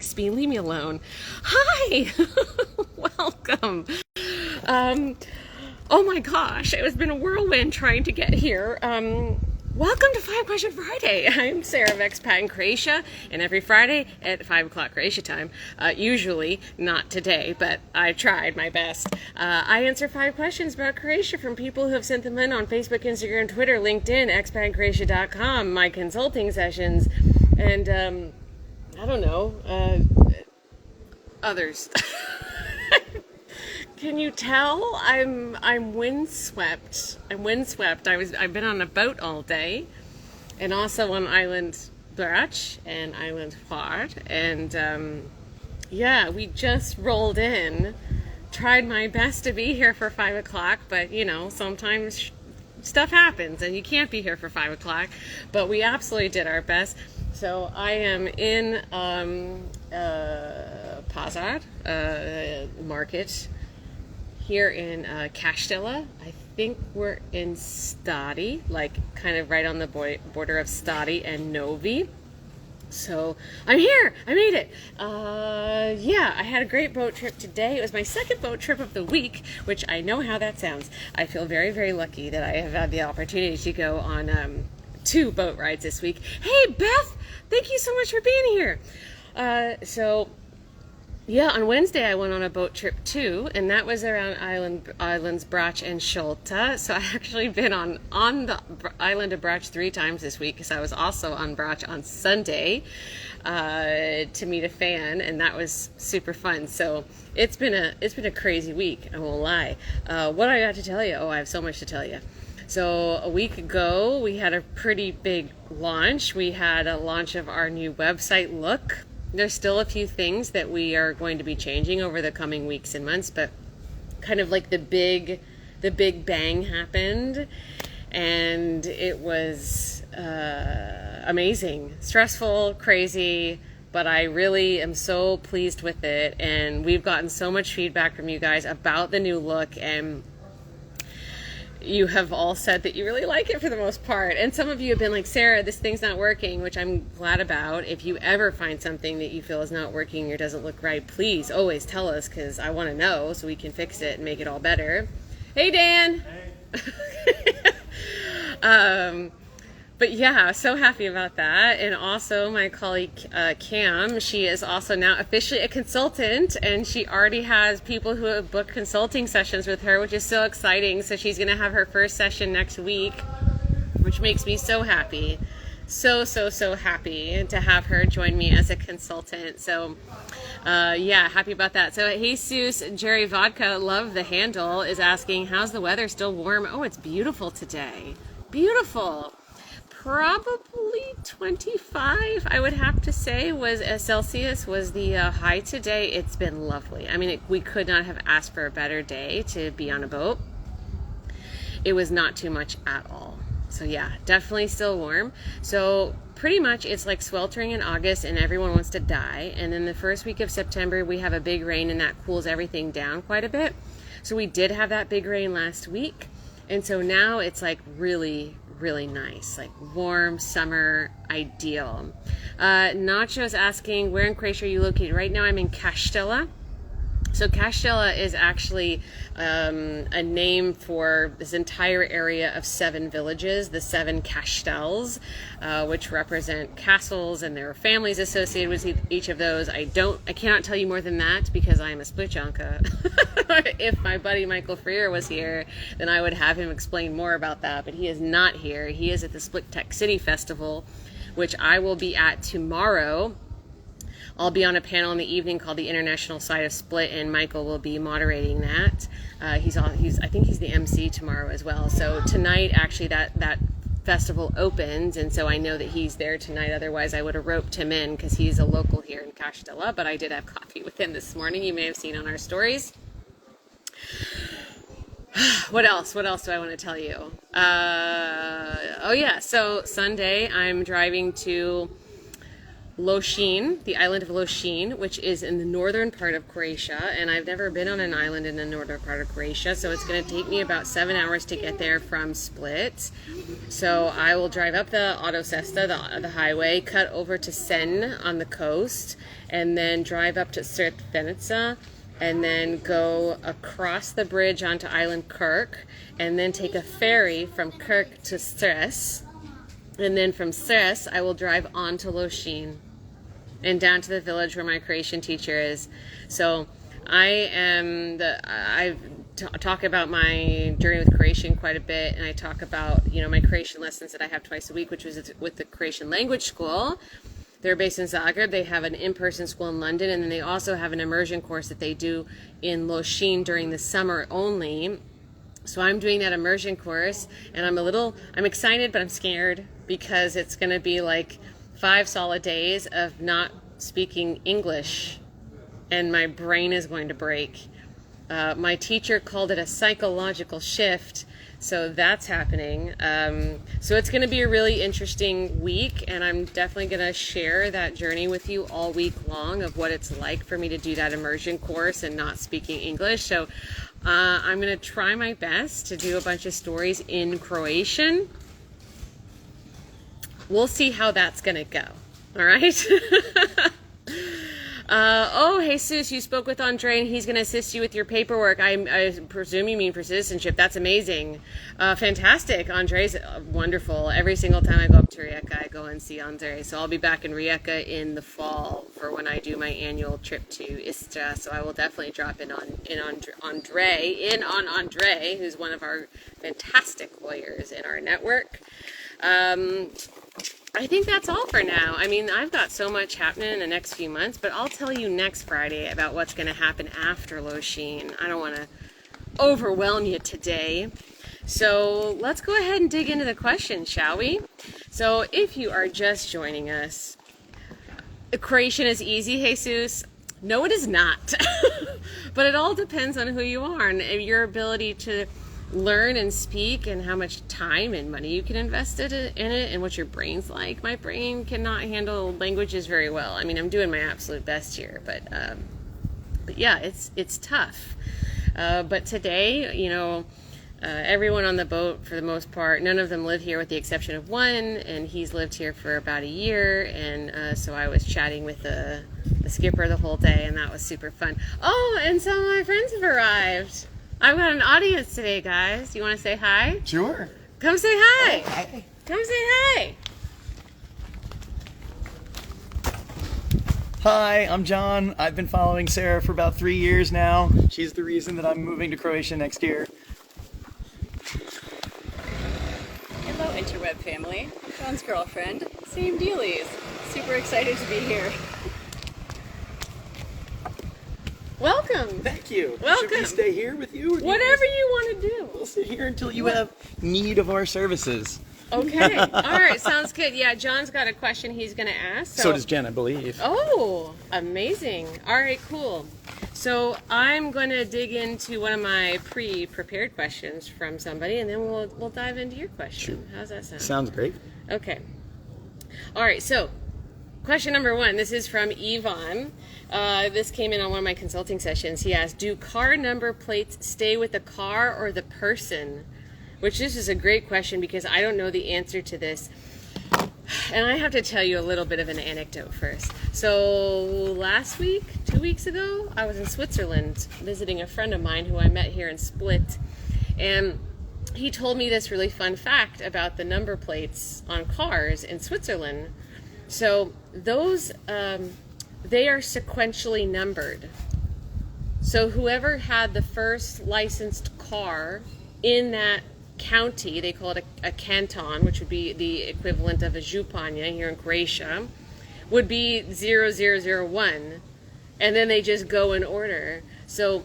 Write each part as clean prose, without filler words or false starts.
Peace be, leave me alone. Hi, welcome. Oh my gosh, it has been a whirlwind trying to get here. Welcome to 5 Question Friday. I'm Sarah of Expat in Croatia, and every Friday at 5 o'clock Croatia time, usually, not today, but I tried my best, I answer 5 questions about Croatia from people who have sent them in on Facebook, Instagram, Twitter, LinkedIn, expatinCroatia.com, my consulting sessions, and I don't know, others. Can you tell I'm windswept? I'm windswept. I've been on a boat all day, and also on Island Brač and Island Hvar, and yeah, we just rolled in. Tried my best to be here for 5 o'clock, but you know, sometimes stuff happens and you can't be here for 5 o'clock. But we absolutely did our best. So I am in Pazar market here in Castella. I think we're in Stadi, like kind of right on the border of Stadi and Novi. So I'm here. I made it. Yeah, I had a great boat trip today. It was my second boat trip of the week, which I know how that sounds. I feel very, very lucky that I have had the opportunity to go on 2 boat rides this week. Hey, Beth, thank you so much for being here. Yeah, on Wednesday I went on a boat trip too, and that was around Islands Brač and Sholta. So I actually been on the island of Brač 3 times this week, because I was also on Brač on Sunday to meet a fan, and that was super fun. So it's been a crazy week, I won't lie. What I got to tell you? Oh, I have so much to tell you. So a week ago we had a pretty big launch. We had a launch of our new website look. There's still a few things that we are going to be changing over the coming weeks and months, but kind of like the big bang happened, and it was amazing, stressful, crazy, but I really am so pleased with it, and we've gotten so much feedback from you guys about the new look, and you have all said that you really like it for the most part. And some of you have been like, Sarah, this thing's not working, which I'm glad about. If you ever find something that you feel is not working or doesn't look right, please always tell us, because I want to know so we can fix it and make it all better. Hey, Dan. Hey. But yeah, so happy about that. And also my colleague Cam, she is also now officially a consultant, and she already has people who have booked consulting sessions with her, which is so exciting. So she's going to have her first session next week, which makes me so happy. So happy to have her join me as a consultant. So yeah, happy about that. So Jesus Jerry Vodka, love the handle, is asking, how's the weather? Still warm? Oh, it's beautiful today. Beautiful. Probably 25, I would have to say, was Celsius was the high today. It's been lovely. I mean, we could not have asked for a better day to be on a boat. It was not too much at all. So yeah, definitely still warm. So pretty much it's like sweltering in August and everyone wants to die. And then the first week of September, we have a big rain, and that cools everything down quite a bit. So we did have that big rain last week. And so now it's like really nice, like warm summer, ideal. Nacho's asking, where in Croatia are you located? Right now I'm in Castella. So Castella is actually a name for this entire area of 7 villages, the 7 Kastels, which represent castles, and there are families associated with each of those. I cannot tell you more than that, because I am a splitjanka. If my buddy Michael Freer was here, then I would have him explain more about that, but he is not here. He is at the Split Tech City Festival, which I will be at tomorrow. I'll be on a panel in the evening called the International Side of Split, and Michael will be moderating that. I think he's the MC tomorrow as well. So tonight, actually, that festival opens, and so I know that he's there tonight. Otherwise, I would have roped him in, because he's a local here in Castella, but I did have coffee with him this morning. You may have seen on our stories. What else do I want to tell you? Oh yeah, so Sunday I'm driving to Lošinj, the island of Lošinj, which is in the northern part of Croatia, and I've never been on an island in the northern part of Croatia, so it's going to take me about 7 hours to get there from Split. So I will drive up the Autocesta, the highway, cut over to Sen on the coast, and then drive up to Sredica, and then go across the bridge onto island Kirk, and then take a ferry from Kirk to Stres, and then from Stres I will drive on to Lošinj and down to the village where my Croatian teacher is. So I talk about my journey with Croatian quite a bit, and I talk about, my Croatian lessons that I have twice a week, which was with the Croatian language school. They're based in Zagreb. They have an in-person school in London, and then they also have an immersion course that they do in Lošinj during the summer only. So I'm doing that immersion course, and I'm excited, but I'm scared because it's going to be like 5 solid days of not speaking English, and my brain is going to break. My teacher called it a psychological shift, so that's happening. So it's going to be a really interesting week, and I'm definitely going to share that journey with you all week long of what it's like for me to do that immersion course and not speaking English. So I'm going to try my best to do a bunch of stories in Croatian. We'll see how that's going to go. All right? Oh, Jesus, you spoke with Andre, and he's going to assist you with your paperwork. I presume you mean for citizenship. That's amazing. Fantastic. Andre's wonderful. Every single time I go up to Rijeka, I go and see Andre. So I'll be back in Rijeka in the fall for when I do my annual trip to Istra. So I will definitely drop in on Andre, who's one of our fantastic lawyers in our network. I think that's all for now. I mean, I've got so much happening in the next few months, but I'll tell you next Friday about what's going to happen after Lošinj. I don't want to overwhelm you today. So let's go ahead and dig into the questions, shall we? So if you are just joining us, Croatian is easy, Jesus. No, it is not. But it all depends on who you are and your ability to learn and speak, and how much time and money you can invest in it, and what your brain's like. My brain cannot handle languages very well. I mean, I'm doing my absolute best here, but yeah, it's tough. But today, everyone on the boat, for the most part, none of them live here with the exception of one, and he's lived here for about a year, and so I was chatting with the skipper the whole day, and that was super fun. Oh, and some of my friends have arrived. I've got an audience today, guys. You want to say hi? Sure. Come say hi. Oh, hi. Come say hi. Hi, I'm John. I've been following Sarah for about 3 years now. She's the reason that I'm moving to Croatia next year. Hello, interweb family. John's girlfriend. Same dealies. Super excited to be here. Welcome. Thank you. Welcome. Should we stay here with you? Or Whatever you want to do. We'll sit here until you have need of our services. Okay. All right. Sounds good. Yeah, John's got a question he's going to ask. So does Jen, I believe. Oh, amazing. All right, cool. So I'm going to dig into one of my pre-prepared questions from somebody, and then we'll dive into your question. Sure. How's that sound? Sounds great. Okay. All right. So question number 1. This is from Ivan. This came in on one of my consulting sessions. He asked, do car number plates stay with the car or the person? Which this is a great question because I don't know the answer to this. And I have to tell you a little bit of an anecdote first. So last week, 2 weeks ago, I was in Switzerland visiting a friend of mine who I met here in Split. And he told me this really fun fact about the number plates on cars in Switzerland. So those... they are sequentially numbered. So whoever had the first licensed car in that county, they call it a canton, which would be the equivalent of a županija here in Croatia, would be 0001. And then they just go in order. So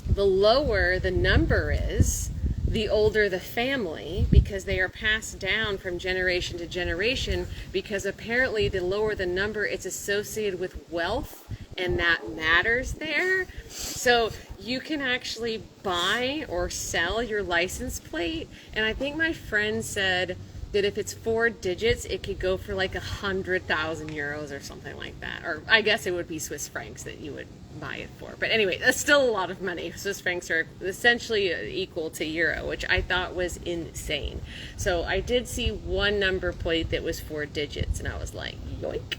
the lower the number is, the older the family, because they are passed down from generation to generation, because apparently the lower the number, it's associated with wealth, and that matters there. So you can actually buy or sell your license plate, and I think my friend said that if it's 4 digits, it could go for like 100,000 euros or something like that. Or I guess it would be Swiss francs that you would buy it for. But anyway, that's still a lot of money. Swiss francs are essentially equal to euro, which I thought was insane. So I did see one number plate that was 4 digits, and I was like, yoink.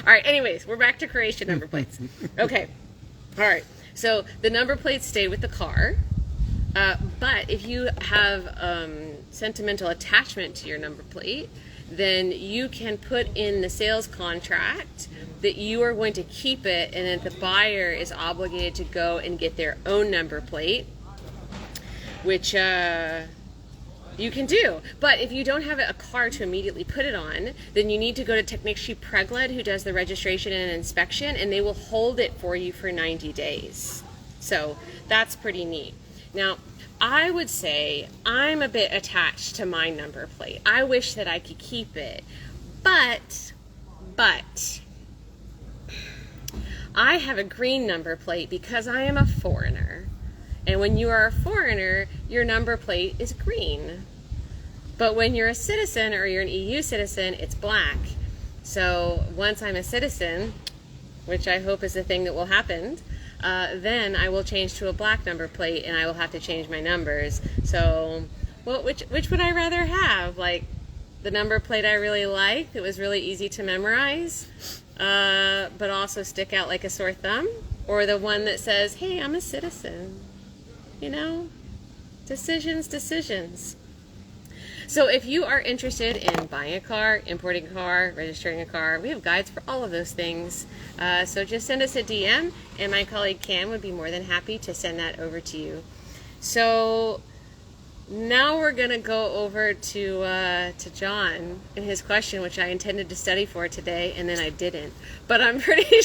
All right, anyways, we're back to Croatian number plates. Okay, all right. So the number plates stay with the car. But if you have sentimental attachment to your number plate, then you can put in the sales contract that you are going to keep it, and that the buyer is obligated to go and get their own number plate, which you can do. But if you don't have a car to immediately put it on, then you need to go to Technici Pregled, who does the registration and inspection, and they will hold it for you for 90 days. So that's pretty neat. Now, I would say I'm a bit attached to my number plate. I wish that I could keep it, but I have a green number plate because I am a foreigner. And when you are a foreigner, your number plate is green. But when you're a citizen or you're an EU citizen, it's black. So once I'm a citizen, which I hope is the thing that will happen, then I will change to a black number plate, and I will have to change my numbers. So, well, which would I rather have? Like the number plate I really like, that was really easy to memorize, but also stick out like a sore thumb, or the one that says, "Hey, I'm a citizen." You know, decisions. So if you are interested in buying a car, importing a car, registering a car, we have guides for all of those things. So just send us a DM, and my colleague Cam would be more than happy to send that over to you. So now we're going to go over to John and his question, which I intended to study for today, and then I didn't. But I'm pretty...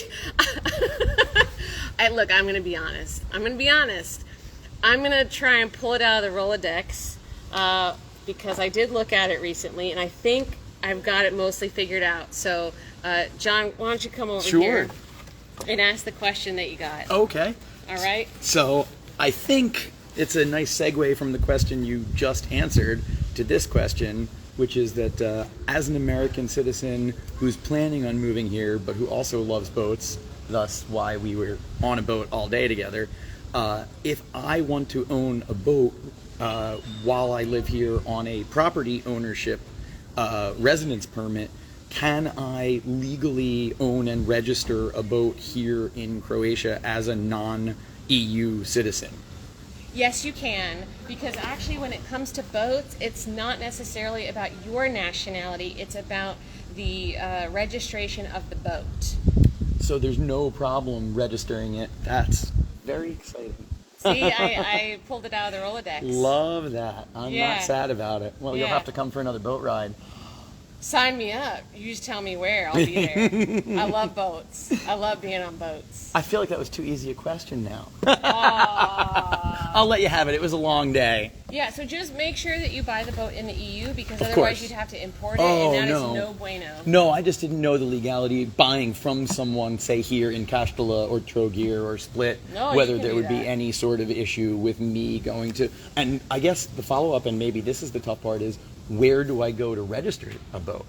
Look, I'm going to be honest. I'm going to try and pull it out of the Rolodex, because I did look at it recently, and I think I've got it mostly figured out. So, John, why don't you come over here and ask the question that you got? Okay. All right. So, I think it's a nice segue from the question you just answered to this question, which is that as an American citizen who's planning on moving here, but who also loves boats, thus why we were on a boat all day together, if I want to own a boat while I live here on a property ownership residence permit, can I legally own and register a boat here in Croatia as a non-EU citizen? Yes, you can, because actually when it comes to boats, it's not necessarily about your nationality, it's about the registration of the boat. So there's no problem registering it. That's very exciting. See, I pulled it out of the Rolodex. Love that. I'm not sad about it. Well, you'll Yeah. have to come for another boat ride. Sign me up. You just tell me where. I'll be there. I love boats. I love being on boats. I feel like that was too easy a question now. Aww. I'll let you have it. It was a long day. Yeah, so just make sure that you buy the boat in the EU, because Of otherwise course. you'd have to import it, Oh, and that no. is no bueno. No, I just didn't know the legality buying from someone, say here in Kaštela or Trogir or Split, No, you whether can there do would be that. any sort of issue with me going to. And I guess the follow-up, and maybe this is the tough part, is where do I go to register a boat?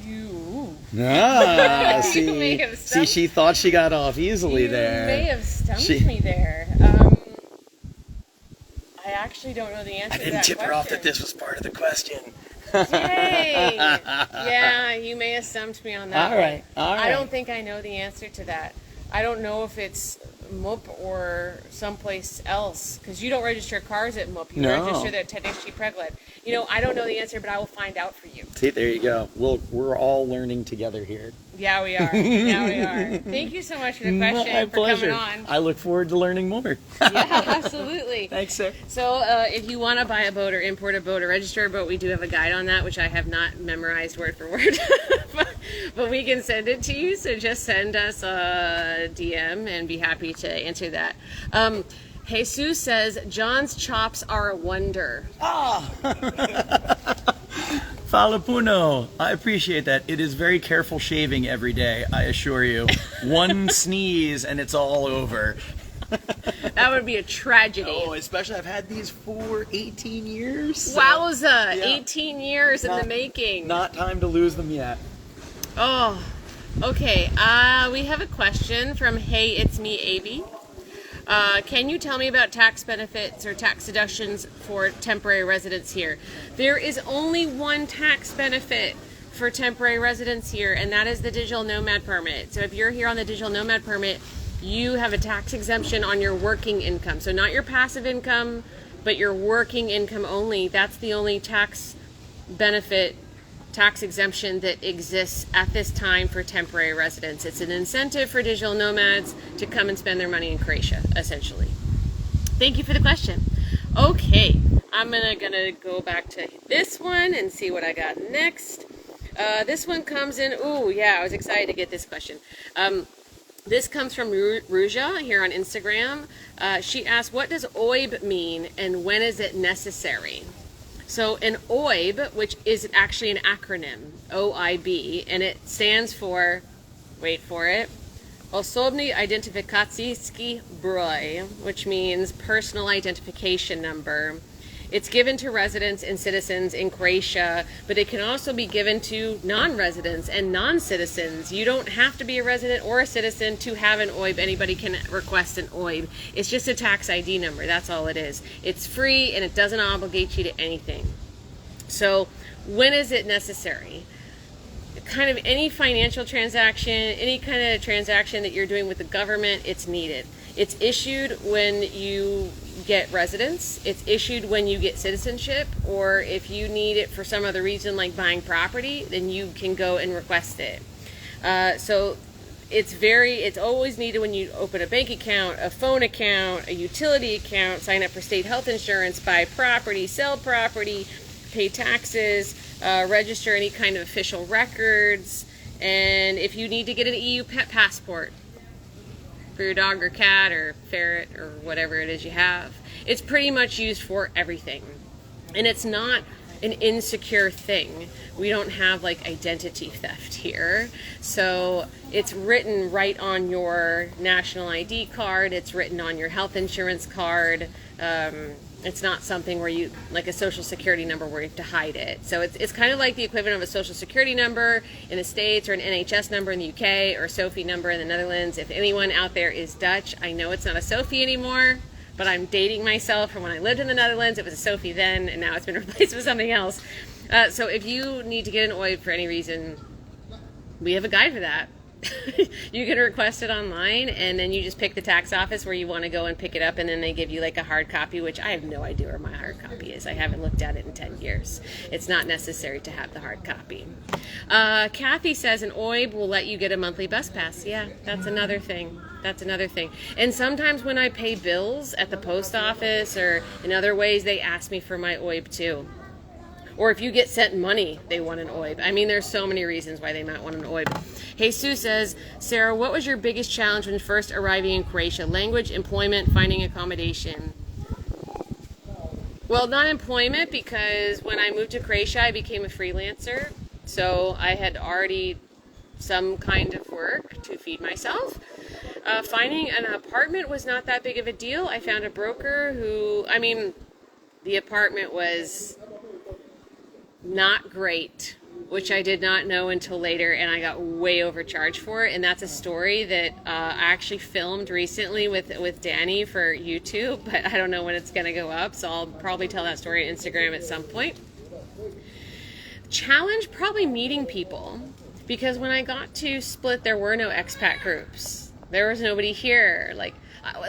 You. Ah, You may have stumped- she thought she got off easily there. You may have stumped She- me there. I actually don't know the answer I to didn't that tip her off that question. this was part of the question. Dang. Yeah, you may have stumped me on that All right, one. all right. I don't think I know the answer to that. I don't know if it's MUP or someplace else, because you don't register cars at MUP. You No. register at Technici Pregled. You know, I don't know the answer, but I will find out for you. See, there you go. We're all learning together here. Yeah, we are. Yeah, we are. Thank you so much for the question, My for pleasure. coming on. I look forward to learning more. Yeah, absolutely. Thanks, sir. So if you want to buy a boat or import a boat or register a boat, we do have a guide on that, which I have not memorized word for word. but we can send it to you, so just send us a DM and be happy to answer that. Jesus says, John's chops are a wonder. Falapuno. I appreciate that. It is very careful shaving every day, I assure you. One sneeze and it's all over. That would be a tragedy. Oh, especially I've had these for 18 years. So, Wowza, yeah. 18 years in the making. Not time to lose them yet. Oh, okay. We have a question from Hey, It's Me, Avi. Can you tell me about tax benefits or tax deductions for temporary residents here? There is only one tax benefit for temporary residents here, and that is the digital nomad permit. So if you're here on the digital nomad permit, you have a tax exemption on your working income. So not your passive income, but your working income only. That's the only tax benefit, tax exemption that exists at this time for temporary residents. It's an incentive for digital nomads to come and spend their money in Croatia, essentially. Thank you for the question. Okay, I'm gonna go back to this one and see what I got next. This one comes in, ooh, yeah, I was excited to get this question. This comes from Ruja here on Instagram. She asked, what does OIB mean and when is it necessary? So an OIB, which is actually an acronym, OIB, and it stands for, wait for it, Osobny Identifikacijski Broj, which means personal identification number. It's given to residents and citizens in Croatia, but it can also be given to non-residents and non-citizens. You don't have to be a resident or a citizen to have an OIB. Anybody can request an OIB. It's just a tax ID number. That's all it is. It's free and it doesn't obligate you to anything. So when is it necessary? Kind of any financial transaction, any kind of transaction that you're doing with the government, it's needed. It's issued when you get residence, it's issued when you get citizenship, or if you need it for some other reason like buying property, then you can go and request it. So it's always needed when you open a bank account, a phone account, a utility account, sign up for state health insurance, buy property, sell property, pay taxes, register any kind of official records, and if you need to get an EU pet passport for your dog or cat or ferret or whatever it is you have. It's pretty much used for everything. And it's not an insecure thing. We don't have like identity theft here. So it's written right on your national ID card. It's written on your health insurance card. It's not something where you, like a social security number where you have to hide it. So it's kind of like the equivalent of a social security number in the States or an NHS number in the UK or a SOFI number in the Netherlands. If anyone out there is Dutch, I know it's not a SOFI anymore, but I'm dating myself from when I lived in the Netherlands. It was a SOFI then, and now it's been replaced with something else. So if you need to get an OIB for any reason, we have a guide for that. You can request it online, and then you just pick the tax office where you want to go and pick it up, and then they give you like a hard copy, which I have no idea where my hard copy is. I haven't looked at it in 10 years. It's not necessary to have the hard copy. Kathy says an OIB will let you get a monthly bus pass. Yeah, that's another thing. That's another thing. And sometimes when I pay bills at the post office or in other ways, they ask me for my OIB too. Or if you get sent money, they want an OIB. I mean, there's so many reasons why they might want an OIB. Jesus says, Sarah, what was your biggest challenge when first arriving in Croatia? Language, employment, finding accommodation? Well, not employment, because when I moved to Croatia, I became a freelancer. So I had already some kind of work to feed myself. Finding an apartment was not that big of a deal. I found a broker who, I mean, the apartment was not great, which I did not know until later, and I got way overcharged for it. And that's a story that I actually filmed recently with Danny for YouTube, but I don't know when it's going to go up, so I'll probably tell that story on Instagram at some point. Challenge, probably meeting people, because when I got to Split, there were no expat groups. There was nobody here. Like,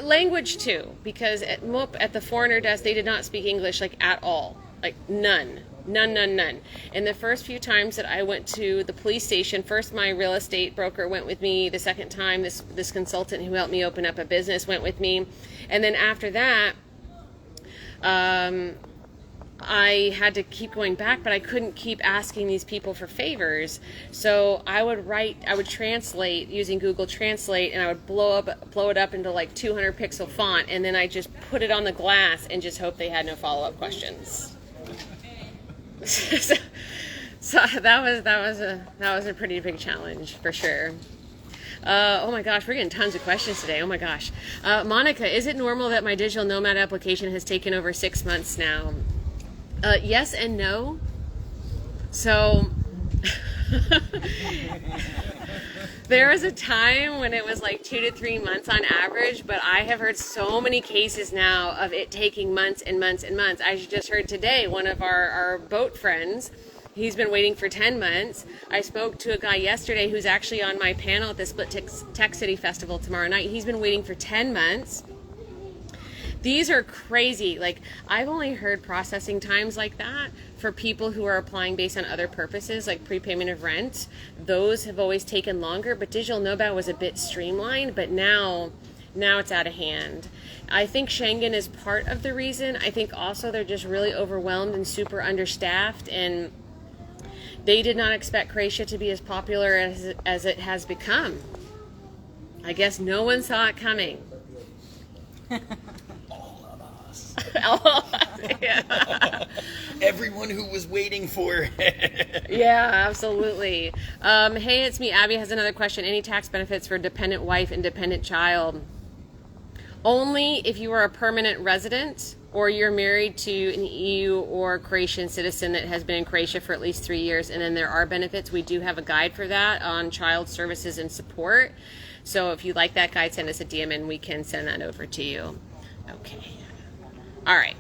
language too, because at MOP, at the foreigner desk, they did not speak English like at all, like none. None. And the first few times that I went to the police station, first my real estate broker went with me. The second time, this consultant who helped me open up a business went with me. And then after that, I had to keep going back, but I couldn't keep asking these people for favors. So I would translate using Google Translate, and I would blow it up into like 200 pixel font, and then I just put it on the glass and just hope they had no follow-up questions. So that was a pretty big challenge for sure. Oh my gosh, we're getting tons of questions today. Oh my gosh. Monica, is it normal that my digital nomad application has taken over 6 months now? Yes and no. So there was a time when it was like 2 to 3 months on average, but I have heard so many cases now of it taking months and months and months. I just heard today one of our boat friends, he's been waiting for 10 months. I spoke to a guy yesterday who's actually on my panel at the Split Tech City Festival tomorrow night. He's been waiting for 10 months. These are crazy. Like, I've only heard processing times like that for people who are applying based on other purposes, like prepayment of rent. Those have always taken longer, but digital nomad was a bit streamlined, but now it's out of hand. I think Schengen is part of the reason. I think also they're just really overwhelmed and super understaffed, and they did not expect Croatia to be as popular as it has become. I guess no one saw it coming. Yeah. Everyone who was waiting for it. Yeah, absolutely. Hey, it's me. Abby has another question. Any tax benefits for dependent wife and dependent child? Only if you are a permanent resident or you're married to an EU or Croatian citizen that has been in Croatia for at least 3 years, and then there are benefits. We do have a guide for that on child services and support. So if you like that guide, send us a DM and we can send that over to you. Okay. All right.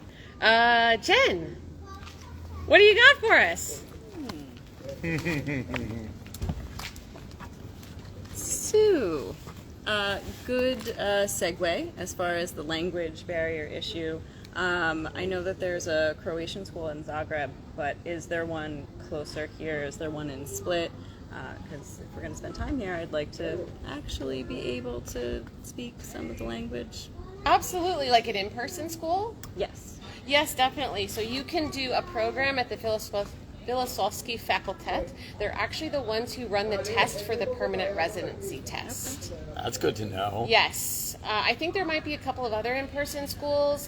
Jen, what do you got for us? So, good segue as far as the language barrier issue. I know that there's a Croatian school in Zagreb, but is there one closer here? Is there one in Split? Because if we're going to spend time here, I'd like to actually be able to speak some of the language. Absolutely, like an in-person school? Yes. Yes, definitely. So you can do a program at the Filosofski Fakultet. They're actually the ones who run the test for the permanent residency test. That's good to know. Yes. I think there might be a couple of other in-person schools.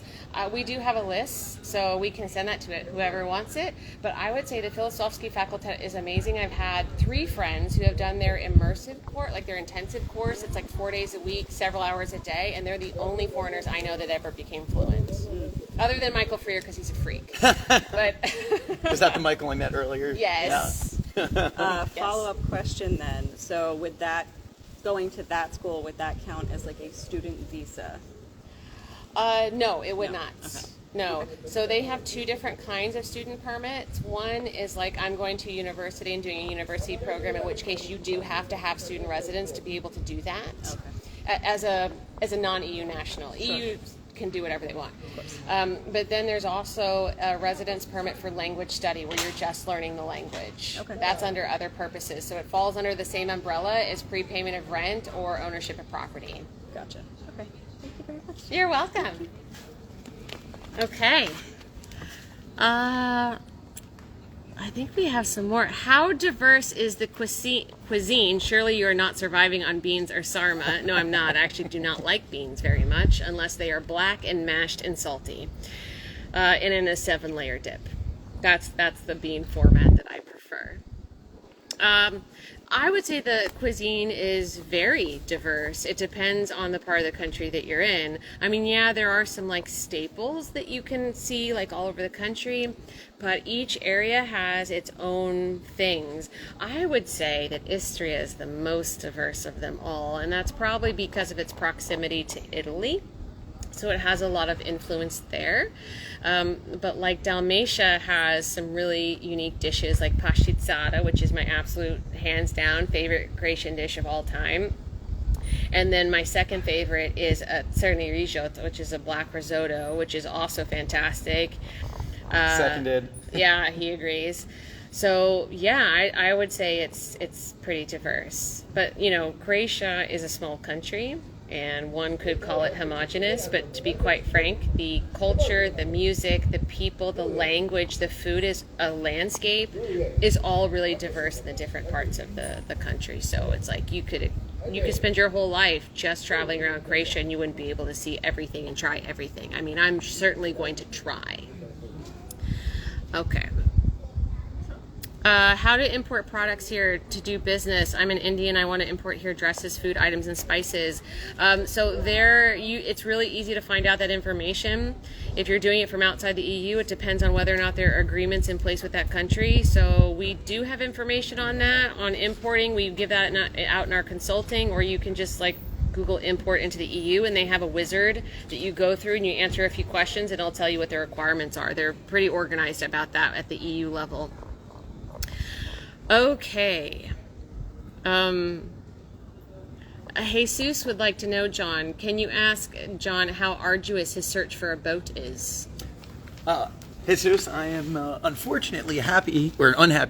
We do have a list, so we can send that to whoever wants it. But I would say the Filosofski Fakultet is amazing. I've had 3 friends who have done their immersive course, like their intensive course. It's like 4 days a week, several hours a day, and they're the only foreigners I know that ever became fluent. Other than Michael Freer, because he's a freak. But is that the Michael I met earlier? Yes. Yeah. Follow-up question then. So with that, going to that school, would that count as like a student visa? No, it would not. Okay. No. So they have 2 different kinds of student permits. One is like I'm going to university and doing a university program, in which case you do have to have student residence to be able to do that. Okay. As a non-EU national. Sure. EU can do whatever they want. But then there's also a residence permit for language study where you're just learning the language. Okay. That's under other purposes. So it falls under the same umbrella as prepayment of rent or ownership of property. Gotcha. Okay. Thank you very much. You're welcome. Okay. I think we have some more. How diverse is the cuisine? Surely you are not surviving on beans or sarma. No, I'm not. I actually do not like beans very much unless they are black and mashed and salty and in a 7-layer dip. That's the bean format that I prefer. I would say the cuisine is very diverse. It depends on the part of the country that you're in. I mean, yeah, there are some like staples that you can see like all over the country, but each area has its own things. I would say that Istria is the most diverse of them all, and that's probably because of its proximity to Italy. So it has a lot of influence there. But like Dalmatia has some really unique dishes like pasticata, which is my absolute hands down favorite Croatian dish of all time. And then my second favorite is a crni risotto, which is a black risotto, which is also fantastic. Seconded. Yeah, he agrees. So yeah, I would say it's pretty diverse. But you know, Croatia is a small country, and one could call it homogenous, but to be quite frank, the culture, the music, the people, the language, the food, is a landscape, is all really diverse in the different parts of the country. So it's like you could spend your whole life just traveling around Croatia and you wouldn't be able to see everything and try everything. I mean, I'm certainly going to try. Okay. How to import products here to do business. I'm an Indian. I want to import here dresses, food items, and spices. So it's really easy to find out that information. If you're doing it from outside the EU, it depends on whether or not there are agreements in place with that country. So we do have information on that. On importing, we give that out in our consulting, or you can just like Google import into the EU, and they have a wizard that you go through and you answer a few questions, and it'll tell you what their requirements are. They're pretty organized about that at the EU level. Okay. Jesus would like to know, John, can you ask John how arduous his search for a boat is? Jesus, I am unfortunately unhappy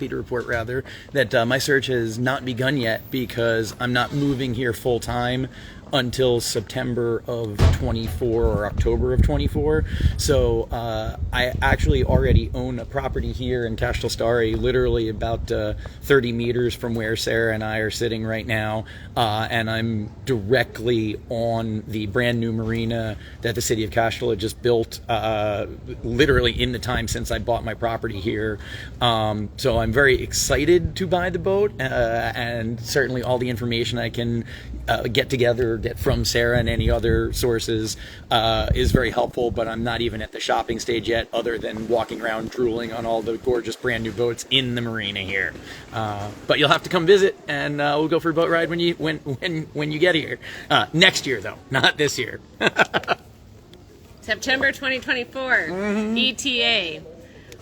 to report rather, that my search has not begun yet because I'm not moving here full time until September of 24 or October of 24. So I actually already own a property here in Castelstari, literally about 30 meters from where Sarah and I are sitting right now. And I'm directly on the brand new marina that the city of Castel just built, literally in the time since I bought my property here. So I'm very excited to buy the boat, and certainly all the information I can get from Sarah and any other sources is very helpful, but I'm not even at the shopping stage yet, other than walking around drooling on all the gorgeous brand new boats in the marina here. But you'll have to come visit, and we'll go for a boat ride when you get here. Next year though, not this year. September 2024, ETA.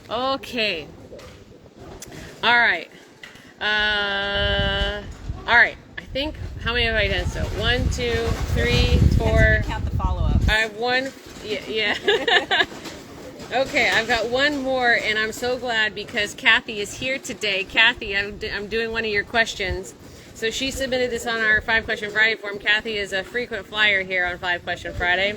Okay. All right. I think, how many have I done so? 1, 2, 3, 4. Count the follow-ups. I have one. Yeah. Okay, I've got one more, and I'm so glad because Kathy is here today. Kathy, I'm doing one of your questions. So she submitted this on our 5-Question Friday form. Kathy is a frequent flyer here on 5-Question Friday.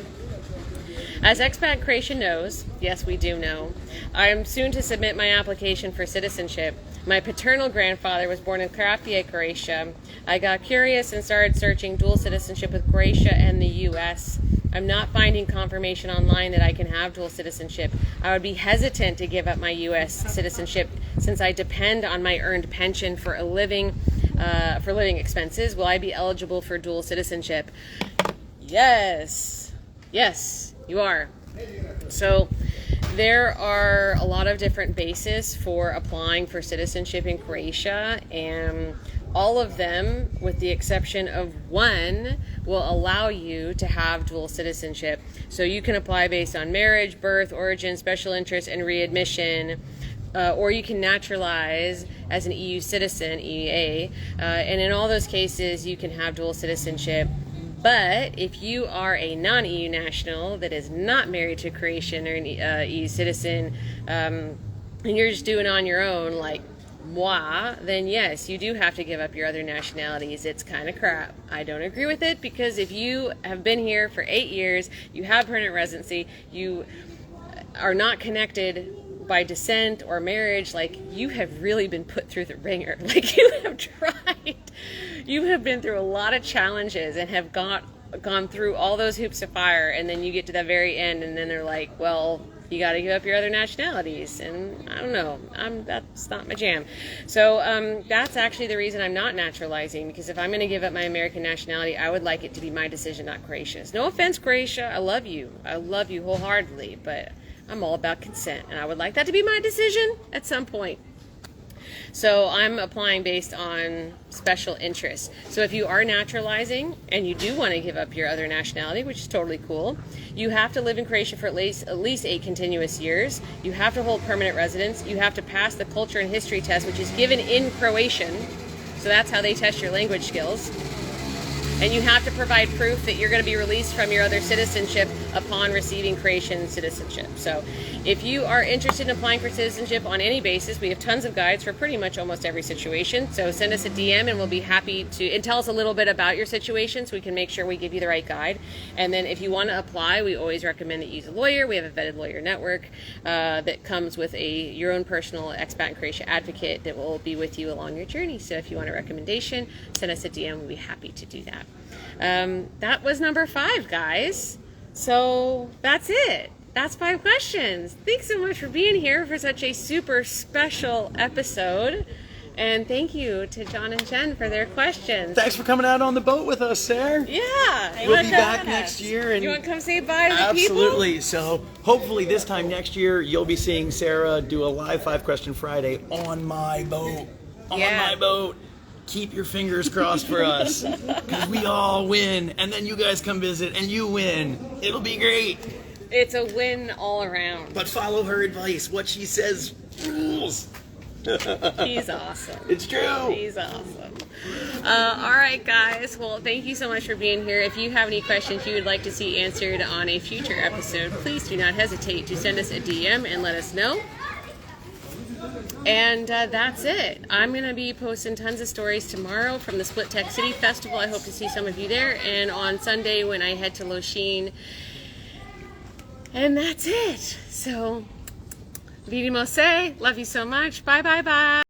As Expat Croatia knows, yes, we do know, I am soon to submit my application for citizenship. My paternal grandfather was born in Croatia, Croatia. I got curious and started searching dual citizenship with Croatia and the U.S. I'm not finding confirmation online that I can have dual citizenship. I would be hesitant to give up my U.S. citizenship since I depend on my earned pension for living expenses. Will I be eligible for dual citizenship? Yes. Yes, you are. So there are a lot of different bases for applying for citizenship in Croatia, and all of them, with the exception of one, will allow you to have dual citizenship. So you can apply based on marriage, birth, origin, special interest, and readmission, or you can naturalize as an EU citizen, EEA, and in all those cases you can have dual citizenship. But if you are a non-EU national that is not married to a Croatian or an EU citizen, and you're just doing it on your own, like moi, then yes, you do have to give up your other nationalities. It's kind of crap. I don't agree with it, because if you have been here for 8 years, you have permanent residency, you are not connected by descent or marriage, like, you have really been put through the ringer. Like, you have tried. You have been through a lot of challenges and have gone through all those hoops of fire, and then you get to the very end, and then they're like, well, you got to give up your other nationalities. And I don't know, that's not my jam. So that's actually the reason I'm not naturalizing, because if I'm going to give up my American nationality, I would like it to be my decision, not Croatia's. No offense, Croatia, I love you wholeheartedly, but I'm all about consent, and I would like that to be my decision at some point. So I'm applying based on special interests. So if you are naturalizing and you do want to give up your other nationality, which is totally cool, you have to live in Croatia for at least 8 continuous years. You have to hold permanent residence. You have to pass the culture and history test, which is given in Croatian. So that's how they test your language skills. And you have to provide proof that you're going to be released from your other citizenship upon receiving Croatian citizenship. So if you are interested in applying for citizenship on any basis, we have tons of guides for pretty much almost every situation. So send us a DM and we'll be happy to, and tell us a little bit about your situation so we can make sure we give you the right guide. And then if you want to apply, we always recommend that you use a lawyer. We have a vetted lawyer network that comes with your own personal Expat in Croatia advocate that will be with you along your journey. So if you want a recommendation, send us a DM. We'll be happy to do that. That was number 5, guys. So that's it. that's 5 questions. Thanks so much for being here for such a super special episode. And thank you to John and Jen for their questions. Thanks for coming out on the boat with us, Sarah. Yeah. We'll be back next year. And you want to come say bye to the people? absolutely. So hopefully this time next year, you'll be seeing Sarah do a live 5-question Friday on my boat. On my boat. Keep your fingers crossed for us, because we all win. And then you guys come visit and you win. It'll be great. It's a win all around. But follow her advice. What she says rules. He's awesome. It's true. He's awesome. All right, guys. Well, thank you so much for being here. If you have any questions you would like to see answered on a future episode, please do not hesitate to send us a DM and let us know. And that's it. I'm going to be posting tons of stories tomorrow from the Split Tech City Festival. I hope to see some of you there. And on Sunday when I head to Loshin. And that's it. So... Vidimos, love you so much. Bye, bye, bye.